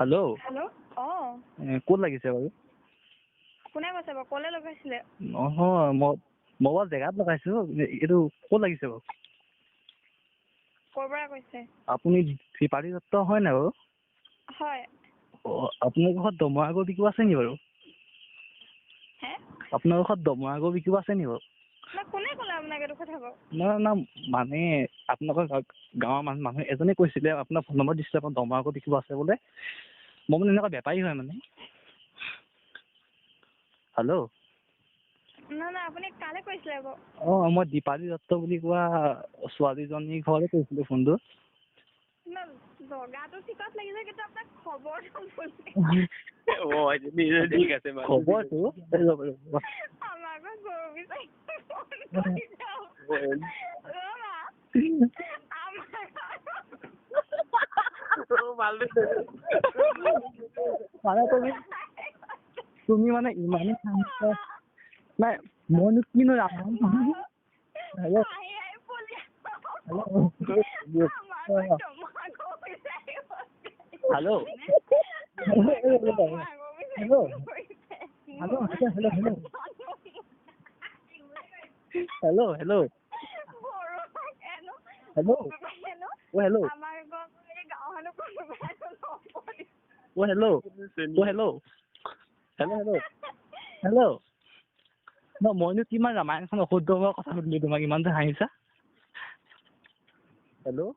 Hello' hello' অঁ ক'ত লাগিছে বাৰু? কোনে কৈছে বাৰু? ক'লৈ লগাইছিলে? নহয় মই বাৰু জেগাত লগাইছোঁ। এইটো ক'ত লাগিছে বাৰু? ক'ৰ পৰা কৈছে? আপুনি ত্ৰিপাঠী দত্ত হয় নাই বাৰু? হয়। অঁ, আপোনালোকৰ ঘৰত দমৰা গৰু বিকিব আছে নি বাৰু? হে? আপোনালোকৰ ঘৰত দমৰা গৰু বিকিব আছে নি বাৰু? না কোনে ক'লে আপোনাক এইটো কথা বাৰু? না মানে আপোনালোকৰ গাঁৱৰ মানুহ এজনে কৈছিলে, আপোনাৰ ফোন নম্বৰ দিছিলে, আপোনাৰ দমৰা গৰু বিকিব আছে বোলে। মই মানে এনেকুৱা বেপাৰী হয় মানে। হেল্ল' নাই আপুনি কালৈ কৰিছিলে বাৰু? অঁ, মই দীপালী দত্ত বুলি কোৱা ছোৱালীজনীৰ ঘৰলৈ কৰিছিলোঁ ফোনটো। না জগাটো ঠিকত লাগিছে, কিন্তু আপোনাক খবৰটো ভুল ঠিক আছে বাৰু। খবৰটো আমাৰ ঘৰত গৰু বিচাৰি ফোন কৰিছে। মানে তুমি মানে ইমানেই নাই, মইনো কিনো hello' hello' hello' hello' hello' ন মইনো কিমান ৰামায়ণখন অশুদ্ধ হোৱা কথা সুধিলো তোমাক, ইমান যে হাঁহিছা। হেল্ল'